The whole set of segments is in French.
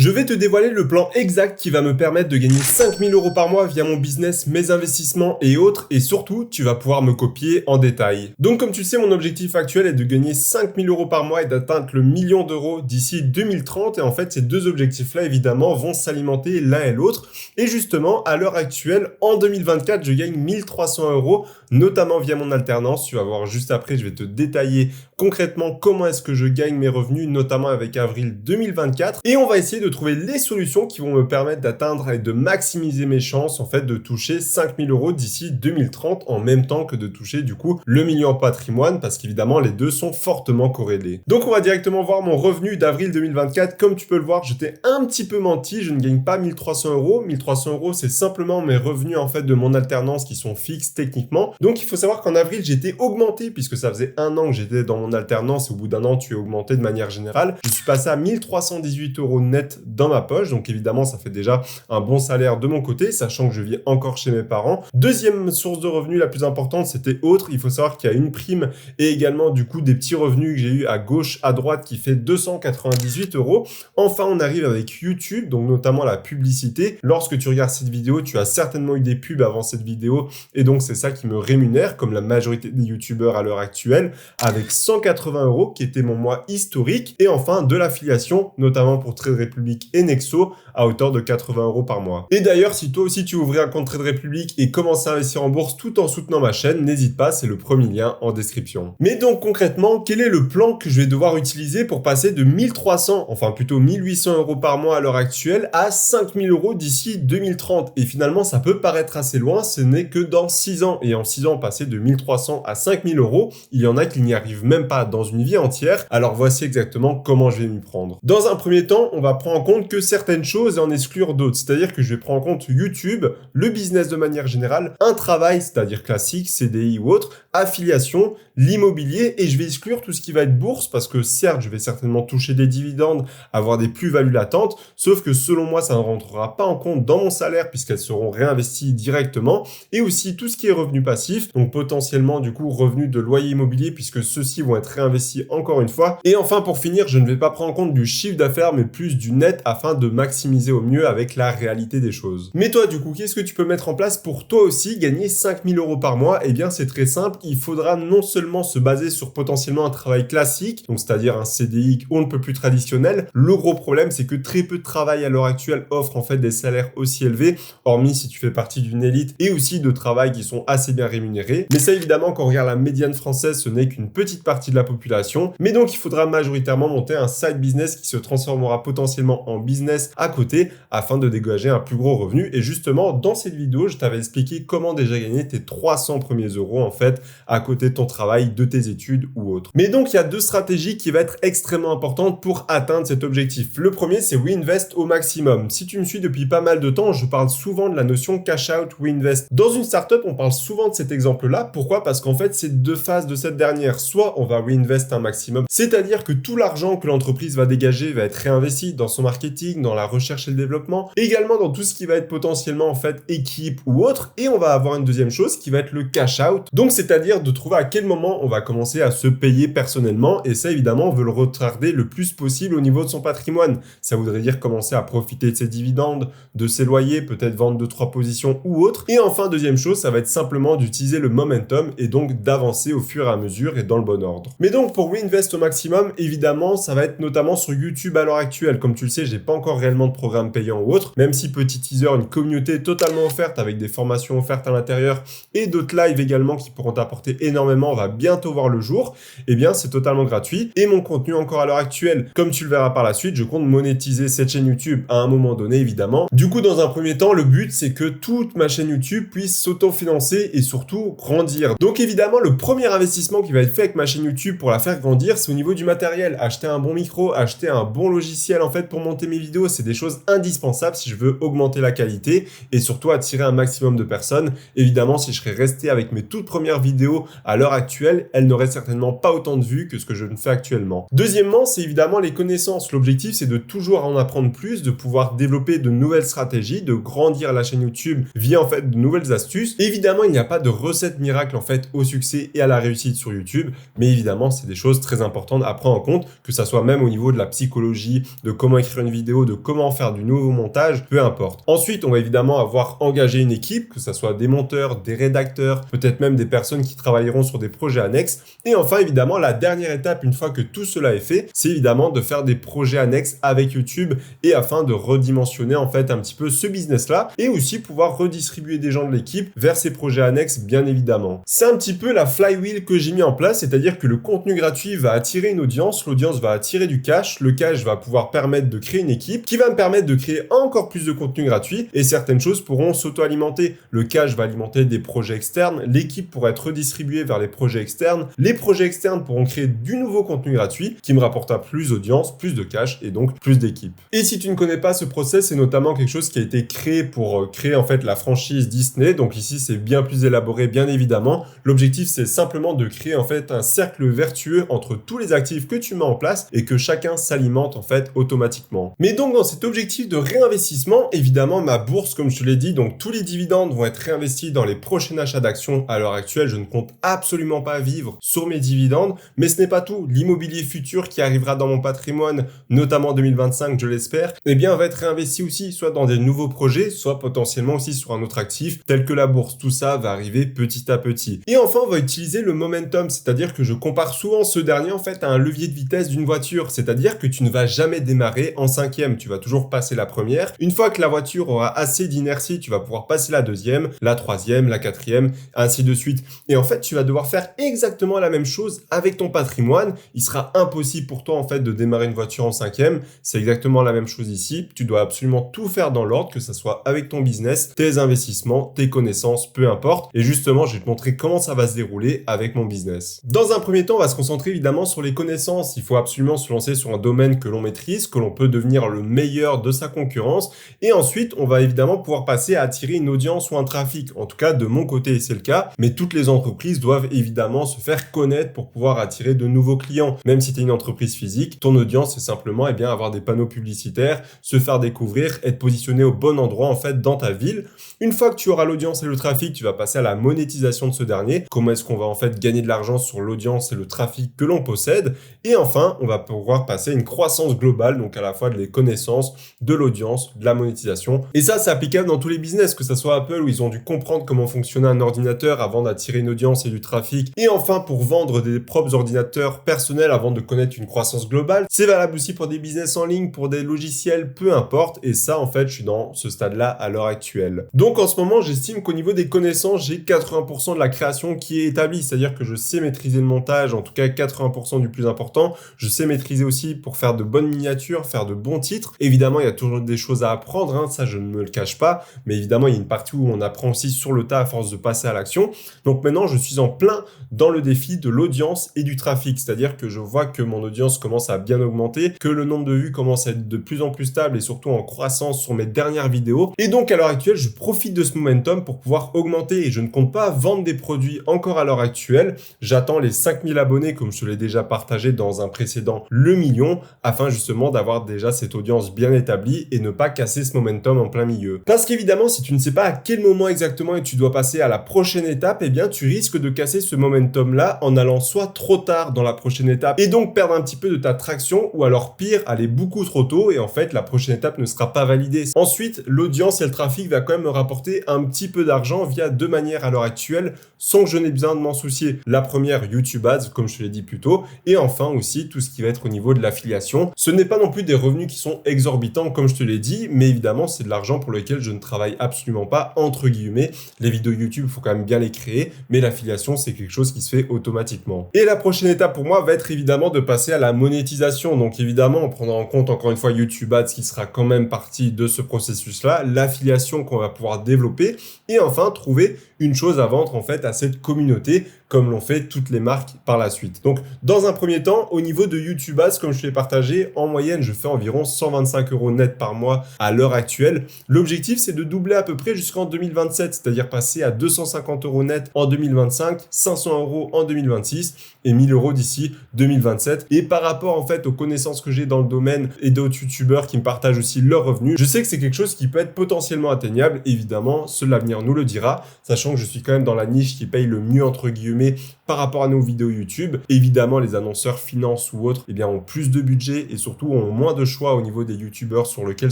Je vais te dévoiler le plan exact qui va me permettre de gagner 5000 € par mois via mon business, mes investissements et autres, et surtout, tu vas pouvoir me copier en détail. Donc comme tu le sais, mon objectif actuel est de gagner 5000 € par mois et d'atteindre le million d'euros d'ici 2030, et en fait, ces deux objectifs-là, évidemment, vont s'alimenter l'un et l'autre. Et justement, à l'heure actuelle, en 2024, je gagne 1300 €, notamment via mon alternance. Tu vas voir juste après, je vais te détailler concrètement comment est-ce que je gagne mes revenus, notamment avec avril 2024. Et on va essayer de trouver les solutions qui vont me permettre d'atteindre et de maximiser mes chances, en fait, de toucher 5000 € d'ici 2030, en même temps que de toucher, du coup, le million en patrimoine, parce qu'évidemment, les deux sont fortement corrélés. Donc, on va directement voir mon revenu d'avril 2024. Comme tu peux le voir, je t'ai un petit peu menti, je ne gagne pas 1300 €. 1300 €, c'est simplement mes revenus, en fait, de mon alternance qui sont fixes techniquement. Donc, il faut savoir qu'en avril, j'étais augmenté, puisque ça faisait un an que j'étais dans mon alternance, et au bout d'un an, tu es augmenté de manière générale. Je suis passé à 1318 € net dans ma poche, donc évidemment, ça fait déjà un bon salaire de mon côté, sachant que je vis encore chez mes parents. Deuxième source de revenus la plus importante, c'était autre. Il faut savoir qu'il y a une prime et également, du coup, des petits revenus que j'ai eu à gauche, à droite, qui fait 298 €. Enfin, on arrive avec YouTube, donc notamment la publicité. Lorsque tu regardes cette vidéo, tu as certainement eu des pubs avant cette vidéo, et donc c'est ça qui me rémunère, comme la majorité des youtubeurs à l'heure actuelle, avec 180 € qui était mon mois historique. Et enfin, de l'affiliation, notamment pour Trade Republic et Nexo, à hauteur de 80 € par mois. Et d'ailleurs, si toi aussi tu ouvrais un compte Trade Republic et commencer à investir en bourse tout en soutenant ma chaîne, n'hésite pas, c'est le premier lien en description. Mais donc concrètement, quel est le plan que je vais devoir utiliser pour passer de 1300, enfin plutôt 1800 € par mois à l'heure actuelle à 5000 € d'ici 2030? Et finalement, ça peut paraître assez loin, ce n'est que dans 6 ans. Et en 6 ans, passer de 1300 à 5000 €, il y en a qui n'y arrivent même pas dans une vie entière. Alors voici exactement comment je vais m'y prendre. Dans un premier temps, on va prendre en compte que certaines choses et en exclure d'autres. C'est-à-dire que je vais prendre en compte YouTube, le business de manière générale, un travail, c'est-à-dire classique, CDI ou autre, affiliation, l'immobilier, et je vais exclure tout ce qui va être bourse, parce que certes, je vais certainement toucher des dividendes, avoir des plus-values latentes, sauf que selon moi, ça ne rentrera pas en compte dans mon salaire puisqu'elles seront réinvesties directement, et aussi tout ce qui est revenu passif, donc potentiellement du coup revenu de loyer immobilier puisque ceux-ci vont être réinvestis encore une fois. Et enfin, pour finir, je ne vais pas prendre en compte du chiffre d'affaires mais plus du net afin de maximiser au mieux avec la réalité des choses. Mais toi du coup, qu'est-ce que tu peux mettre en place pour toi aussi gagner 5000 € par mois? Eh bien c'est très simple, il faudra non seulement se baser sur potentiellement un travail classique, donc c'est-à-dire un CDI on ne peut plus traditionnel. Le gros problème, c'est que très peu de travail à l'heure actuelle offre en fait des salaires aussi élevés, hormis si tu fais partie d'une élite, et aussi de travail qui sont assez bien rémunérés. Mais ça évidemment, quand on regarde la médiane française, ce n'est qu'une petite partie de la population. Mais donc il faudra majoritairement monter un side business qui se transformera potentiellement en business à côté afin de dégager un plus gros revenu. Et justement, dans cette vidéo, je t'avais expliqué comment déjà gagner tes 300 premiers euros en fait à côté de ton travail, de tes études ou autre. Mais donc il y a deux stratégies qui vont être extrêmement importantes pour atteindre cet objectif. Le premier, c'est reinvest au maximum. Si tu me suis depuis pas mal de temps, je parle souvent de la notion cash out, reinvest. Dans une startup, on parle souvent de cet exemple-là. Pourquoi? Parce qu'en fait, c'est deux phases de cette dernière. Soit on va reinvest un maximum, c'est-à-dire que tout l'argent que l'entreprise va dégager va être réinvesti dans son marketing, dans la recherche et le développement, également dans tout ce qui va être potentiellement en fait équipe ou autre. Et on va avoir une deuxième chose qui va être le cash out. Donc c'est-à-dire de trouver à quel moment on va commencer à se payer personnellement. Et ça évidemment, on veut le retarder le plus possible au niveau de son patrimoine. Ça voudrait dire commencer à profiter de ses dividendes, de ses loyers, peut-être vendre 2-3 positions ou autre. Et enfin, deuxième chose, ça va être simplement d'utiliser le momentum et donc d'avancer au fur et à mesure et dans le bon ordre. Mais donc pour reinvest au maximum, évidemment, ça va être notamment sur YouTube à l'heure actuelle. Comme tu le sais, j'ai pas encore réellement de programme payant ou autre, même si petit teaser, une communauté totalement offerte avec des formations offertes à l'intérieur et d'autres lives également qui pourront t'apporter énormément, va bientôt voir le jour. Eh bien, c'est totalement gratuit et mon contenu encore à l'heure actuelle, comme tu le verras par la suite, je compte monétiser cette chaîne YouTube à un moment donné évidemment. Du coup, dans un premier temps, le but c'est que toute ma chaîne YouTube puisse s'autofinancer et surtout grandir. Donc évidemment, le premier investissement qui va être fait avec ma chaîne YouTube pour la faire grandir, c'est au niveau du matériel. Acheter un bon micro, acheter un bon logiciel en fait pour monter mes vidéos, c'est des choses indispensables si je veux augmenter la qualité et surtout attirer un maximum de personnes. Évidemment, si je serais resté avec mes toutes premières vidéos à l'heure actuelle, elles n'auraient certainement pas autant de vues que ce que je ne fais actuellement. Deuxièmement, c'est évidemment les connaissances. L'objectif, c'est de toujours en apprendre plus, de pouvoir développer de nouvelles stratégies, de grandir la chaîne YouTube via en fait de nouvelles astuces. Évidemment, il n'y a pas de recette miracle en fait au succès et à la réussite sur YouTube, mais évidemment c'est des choses très importantes à prendre en compte, que ça soit même au niveau de la psychologie, de comment écrire une vidéo, de comment faire du nouveau montage, peu importe. Ensuite, on va évidemment avoir engagé une équipe, que ça soit des monteurs, des rédacteurs, peut-être même des personnes qui travailleront sur des projets annexes. Et enfin, évidemment, la dernière étape, une fois que tout cela est fait, c'est évidemment de faire des projets annexes avec YouTube et afin de redimensionner en fait un petit peu ce business-là et aussi pouvoir redistribuer des gens de l'équipe vers ces projets annexes, bien évidemment. C'est un petit peu la flywheel que j'ai mis en place, c'est-à-dire que le contenu gratuit va attirer une audience, l'audience va attirer du cash, le cash va pouvoir permettre de créer une équipe qui va me permettre de créer encore plus de contenu gratuit et certaines choses pourront s'auto-alimenter. Le cash va alimenter des projets externes, l'équipe pourra être redistribuée vers les projets externes, les projets externes pourront créer du nouveau contenu gratuit qui me rapportera plus d'audience, plus de cash et donc plus d'équipe. Et si tu ne connais pas ce process, c'est notamment quelque chose qui a été créé pour créer en fait la franchise Disney. Donc ici, c'est bien plus élaboré, bien évidemment. L'objectif, c'est simplement de créer en fait un cercle vertueux entre tous les actifs que tu mets en place et que chacun s'alimente en fait automatiquement. Mais donc dans cet objectif de réinvestissement, évidemment, ma bourse, comme je te l'ai dit, donc tous les dividendes vont être réinvestis dans les prochains achats d'actions. À l'heure actuelle, je ne compte absolument pas vivre sur mes dividendes, mais ce n'est pas tout. L'immobilier futur qui arrivera dans mon patrimoine, notamment en 2025, je l'espère, eh bien, va être réinvesti aussi, soit dans des nouveaux projets, soit potentiellement aussi sur un autre actif, tel que la bourse. Tout ça va arriver petit à petit. Et enfin, on va utiliser le momentum, c'est-à-dire que je compare souvent ce dernier, en fait, à un levier de vitesse d'une voiture, c'est-à-dire que tu ne vas jamais démarrer en cinquième, tu vas toujours passer la première. Une fois que la voiture aura assez d'inertie, tu vas pouvoir passer la deuxième, la troisième, la quatrième, ainsi de suite. Et en fait, tu vas devoir faire exactement la même chose avec ton patrimoine. Il sera impossible pour toi, en fait, de démarrer une voiture en cinquième. C'est exactement la même chose ici. Tu dois absolument tout faire dans l'ordre, que ce soit avec ton business, tes investissements, tes connaissances, peu importe. Et justement, je vais te montrer comment ça va se dérouler avec mon business. Dans un premier temps, on va se concentrer évidemment sur les connaissances. Il faut absolument se lancer sur un domaine que l'on maîtrise, que l'on peut devenir le meilleur de sa concurrence. Et ensuite, on va évidemment pouvoir passer à attirer une audience ou un trafic. En tout cas, de mon côté, c'est le cas. Mais toutes les entreprises doivent évidemment se faire connaître pour pouvoir attirer de nouveaux clients. Même si tu es une entreprise physique, ton audience, c'est simplement avoir des panneaux publicitaires, se faire découvrir, être positionné au bon endroit en fait dans ta ville. Une fois que tu auras l'audience et le trafic, tu vas passer à la monétisation de ce dernier. Comment est-ce qu'on va en fait gagner de l'argent sur l'audience et le trafic que l'on possède. Et enfin, on va pouvoir passer à une croissance globale, donc à la fois des connaissances, de l'audience, de la monétisation. Et ça, c'est applicable dans tous les business, que ce soit Apple où ils ont dû comprendre comment fonctionnait un ordinateur avant d'attirer une audience et du trafic. Et enfin, pour vendre des propres ordinateurs personnels avant de connaître une croissance globale. C'est valable aussi pour des business en ligne, pour des logiciels, peu importe. Et ça, en fait, je suis dans ce stade-là à l'heure actuelle. Donc, en ce moment, j'estime qu'au niveau des connaissances, j'ai 80% de la création qui est établie. C'est-à-dire que je sais maîtriser le montage, en tout cas 80% du plus important. Je sais maîtriser aussi pour faire de bonnes miniatures, faire de bons titres. Évidemment, il y a toujours des choses à apprendre, hein, ça je ne me le cache pas. Mais évidemment, il y a une partie où on apprend aussi sur le tas à force de passer à l'action. Donc maintenant, je suis en plein dans le défi de l'audience et du trafic. C'est-à-dire que je vois que mon audience commence à bien augmenter, que le nombre de vues commence à être de plus en plus stable et surtout en croissance sur mes dernières vidéos. Et donc, à l'heure actuelle, je profite de ce momentum pour pouvoir augmenter et je ne compte pas vendre des produits encore à l'heure actuelle. J'attends les 5000 abonnés, comme je te l'ai déjà partagé dans un précédent, le million, afin justement d'avoir déjà cette audience bien établie et ne pas casser ce momentum en plein milieu. Parce qu'évidemment, si tu ne sais pas à quel moment exactement et tu dois passer à la prochaine étape, eh bien, tu risques de casser ce momentum-là en allant soit trop tard dans la prochaine étape et donc perdre un petit peu de ta traction, ou alors pire, aller beaucoup trop tôt et en fait, la prochaine étape ne sera pas validée. Ensuite, l'audience et le trafic va quand même me rapporter un petit peu d'argent via deux manières à l'heure actuelle, sans que je n'ai besoin de m'en soucier. La première, YouTube Ads, comme je te l'ai dit plus tôt, et enfin aussi tout ce qui va être au niveau de l'affiliation. Ce n'est pas non plus des revenus qui sont exorbitants, comme je te l'ai dit, mais évidemment, c'est de l'argent pour lequel je ne travaille absolument pas, entre guillemets. Les vidéos YouTube, il faut quand même bien les créer, mais l'affiliation, c'est quelque chose qui se fait automatiquement. Et la prochaine étape pour moi va être évidemment de passer à la monétisation. Donc évidemment, en prenant en compte encore une fois YouTube Ads qui sera quand même partie de ce processus-là, l'affiliation qu'on va pouvoir développer et enfin trouver une chose à vendre en fait à cette communauté comme l'ont fait toutes les marques par la suite. Donc, dans un premier temps, au niveau de YouTube Ads, comme je l'ai partagé, en moyenne, je fais environ 125 € net par mois à l'heure actuelle. L'objectif, c'est de doubler à peu près jusqu'en 2027, c'est-à-dire passer à 250 € net en 2025, 500 € en 2026 et 1000 € d'ici 2027. Et par rapport en fait aux connaissances que j'ai dans le domaine et d'autres youtubeurs qui me partagent aussi leurs revenus, je sais que c'est quelque chose qui peut être potentiellement atteignable. Évidemment, seul l'avenir nous le dira, sachant que je suis quand même dans la niche qui paye le mieux entre guillemets par rapport à nos vidéos YouTube. Évidemment, les annonceurs finance ou autres, eh bien, ont plus de budget et surtout ont moins de choix au niveau des youtubeurs sur lesquels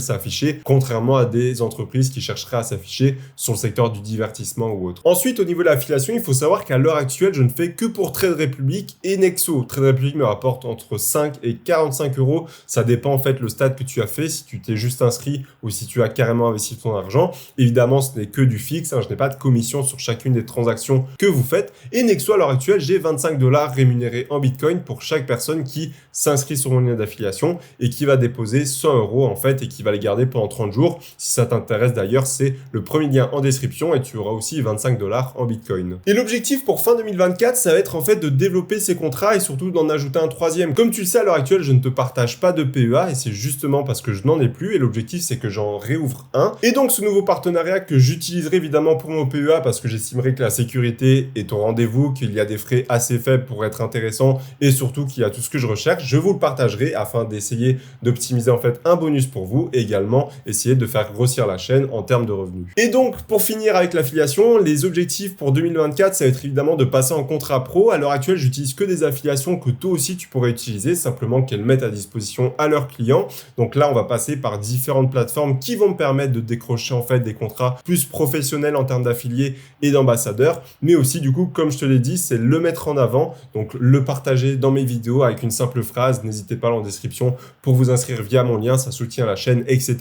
s'afficher, contrairement à des entreprises qui chercheraient à s'afficher sur le secteur du divertissement ou autre. Ensuite, au niveau de l'affiliation, il faut savoir qu'à l'heure actuelle, je ne fais que pour Trade Republic et Nexo. Trade Republic me rapporte entre 5 et 45 €. Ça dépend en fait le stade que tu as fait, si tu t'es juste inscrit ou si tu as carrément investi ton argent. Évidemment, ce n'est que du fixe, je n'ai pas de commission sur chacune des transactions que vous faites. Et Nexo, à l'heure actuelle, j'ai 25 $ rémunérés en Bitcoin pour chaque personne qui s'inscrit sur mon lien d'affiliation et qui va déposer 100 € en fait et qui va les garder pendant 30 jours. Si ça t'intéresse d'ailleurs, c'est le premier lien en description et tu auras aussi 25 $ en Bitcoin. Et l'objectif pour fin 2024, ça va être en fait de développer ces contrats et surtout d'en ajouter un troisième. Comme tu le sais, à l'heure actuelle, je ne te partage pas de PEA et c'est justement parce que je n'en ai plus et l'objectif, c'est que j'en réouvre un. Et donc, ce nouveau partenariat que j'utiliserai évidemment pour mon PEA parce que j'estimerai que la sécurité est au rendez-vous, qu'il y a des frais assez faibles pour être intéressant et surtout qu'il y a tout ce que je recherche, je vous le partagerai afin d'essayer d'optimiser en fait un bonus pour vous et également essayer de faire grossir la chaîne en termes de revenus. Et donc, pour finir avec l'affiliation, les objectifs pour 2024, ça va être évidemment de passer en contrat pro. À l'heure actuelle, j'utilise que des affiliations que toi aussi tu pourrais utiliser, simplement qu'elles mettent à disposition à leurs clients. Donc là, on va passer par différentes plateformes qui vont me permettre de décrocher en fait des contrats plus professionnels en termes d'affiliés et d'ambassadeurs, mais aussi du coup, comme je te l'ai dit, c'est le mettre en avant, donc le partager dans mes vidéos avec une simple phrase. N'hésitez pas en description pour vous inscrire via mon lien, ça soutient la chaîne, etc.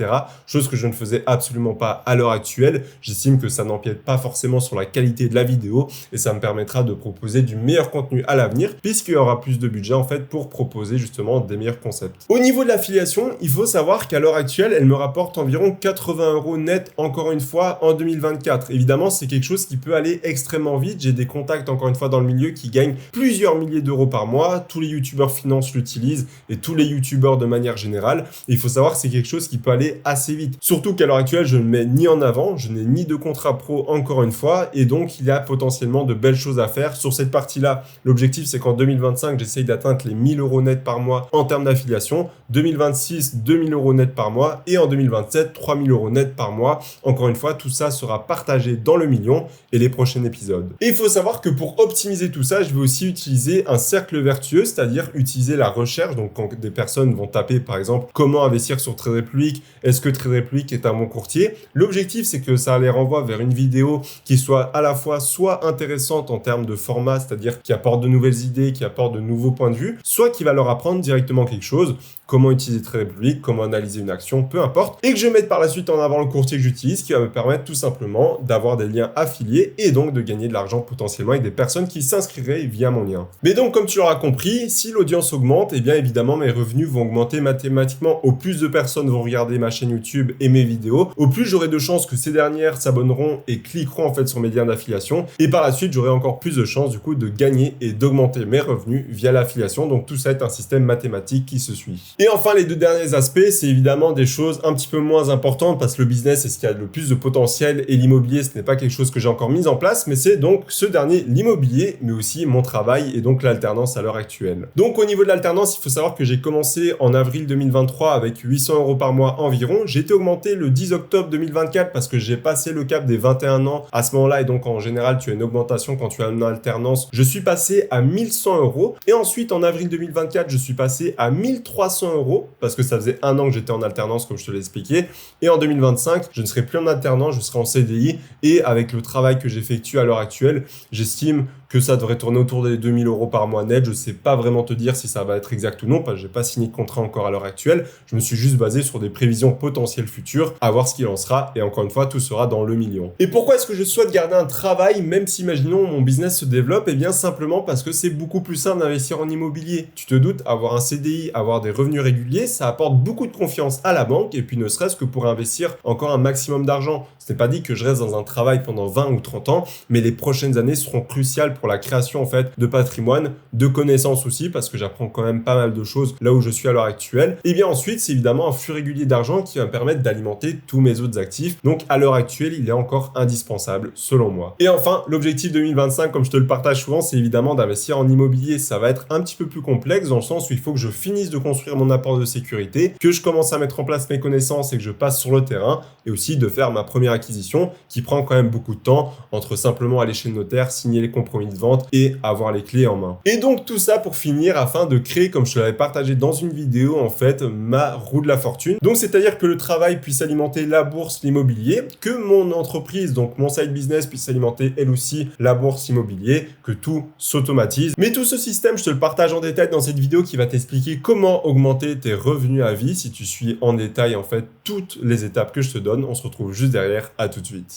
Chose que je ne faisais absolument pas à l'heure actuelle. J'estime que ça n'empiète pas forcément sur la qualité de la vidéo et ça me permettra de proposer du meilleur contenu à l'avenir puisqu'il y aura plus de budget en fait pour proposer justement des meilleurs concepts. Au niveau de l'affiliation, il faut savoir qu'à l'heure actuelle, elle me rapporte environ 80 € net encore une fois en 2024. Évidemment, c'est quelque chose qui peut aller extrêmement vite. J'ai des contacts encore une fois dans le milieu qui gagnent plusieurs milliers d'euros par mois. Tous les youtubeurs finance l'utilisent et tous les youtubeurs de manière générale. Et il faut savoir que c'est quelque chose qui peut aller assez vite. Surtout qu'à l'heure actuelle, je ne mets ni en avant, je n'ai ni de contrat pro encore une fois et donc il y a potentiellement de belles choses à faire sur cette partie-là. L'objectif, c'est qu'en 2025, j'essaye d'atteindre les 1000 € net par mois en termes d'affiliation. 2026, 2000 € net par mois et en 2027, 3000 € net par mois. Encore une fois, tout ça sera partagé dans le million et les prochains épisodes. Et il faut savoir que pour optimiser tout ça, je vais aussi utiliser un cercle vertueux, c'est-à-dire utiliser la recherche. Donc, quand des personnes vont taper, par exemple, comment investir sur Trade Republic, est-ce que Trade Republic est un bon courtier? L'objectif, c'est que ça les renvoie vers une vidéo qui soit à la fois soit intéressante en termes de format, c'est-à-dire qui apporte de nouvelles idées, qui apporte de nouveaux points de vue, soit qui va leur apprendre directement quelque chose, comment utiliser Trade Republic, comment analyser une action, peu importe, et que je mette par la suite en avant le courtier que j'utilise, qui va me permettre tout simplement d'avoir des liens affiliés et donc de gagner de l'argent potentiellement avec des personnes qui s'inscriraient via mon lien. Mais donc, comme tu l'auras compris, si l'audience augmente, eh bien évidemment mes revenus vont augmenter mathématiquement. Au plus de personnes vont regarder ma chaîne YouTube et mes vidéos, au plus j'aurai de chances que ces dernières s'abonneront et cliqueront en fait sur mes liens d'affiliation, et par la suite j'aurai encore plus de chances du coup de gagner et d'augmenter mes revenus via l'affiliation. Donc tout ça est un système mathématique qui se suit. Et enfin, les deux derniers aspects, c'est évidemment des choses un petit peu moins importantes parce que le business est ce qui a le plus de potentiel et l'immobilier, ce n'est pas quelque chose que j'ai encore mis en place, mais c'est donc ce dernier, l'immobilier, mais aussi mon travail et donc l'alternance à l'heure actuelle. Donc au niveau de l'alternance, il faut savoir que j'ai commencé en avril 2023 avec 800 € par mois environ. J'ai été augmenté le 10 octobre 2024 parce que j'ai passé le cap des 21 ans à ce moment-là et donc en général, tu as une augmentation quand tu as une alternance. Je suis passé à 1100 € et ensuite en avril 2024, je suis passé à 1300 € parce que ça faisait un an que j'étais en alternance comme je te l'ai expliqué. Et en 2025, je ne serai plus en alternance, je serai en CDI et avec le travail que j'effectue à l'heure actuelle, j'estime que ça devrait tourner autour des 2000 € par mois net. Je sais pas vraiment te dire si ça va être exact ou non, parce que j'ai pas signé de contrat encore à l'heure actuelle. Je me suis juste basé sur des prévisions potentielles futures, à voir ce qu'il en sera. Et encore une fois, tout sera dans le million. Et pourquoi est-ce que je souhaite garder un travail, même si, imaginons, mon business se développe? Eh bien, simplement parce que c'est beaucoup plus simple d'investir en immobilier. Tu te doutes, avoir un CDI, avoir des revenus réguliers, ça apporte beaucoup de confiance à la banque, et puis ne serait-ce que pour investir encore un maximum d'argent. Ce n'est pas dit que je reste dans un travail pendant 20 ou 30 ans, mais les prochaines années seront cruciales pour la création en fait de patrimoine, de connaissances aussi, parce que j'apprends quand même pas mal de choses là où je suis à l'heure actuelle. Et bien ensuite, c'est évidemment un flux régulier d'argent qui va me permettre d'alimenter tous mes autres actifs. Donc à l'heure actuelle, il est encore indispensable selon moi. Et enfin, l'objectif 2025, comme je te le partage souvent, c'est évidemment d'investir en immobilier. Ça va être un petit peu plus complexe dans le sens où il faut que je finisse de construire mon apport de sécurité, que je commence à mettre en place mes connaissances et que je passe sur le terrain, et aussi de faire ma première acquisition qui prend quand même beaucoup de temps entre simplement aller chez le notaire, signer les compromis de vente et avoir les clés en main. Et donc tout ça pour finir afin de créer, comme je te l'avais partagé dans une vidéo, en fait, ma roue de la fortune. Donc c'est-à-dire que le travail puisse alimenter la bourse, l'immobilier, que mon entreprise, donc mon side business puisse alimenter elle aussi la bourse immobilier, que tout s'automatise. Mais tout ce système, je te le partage en détail dans cette vidéo qui va t'expliquer comment augmenter tes revenus à vie si tu suis en détail en fait toutes les étapes que je te donne. On se retrouve juste derrière, à tout de suite.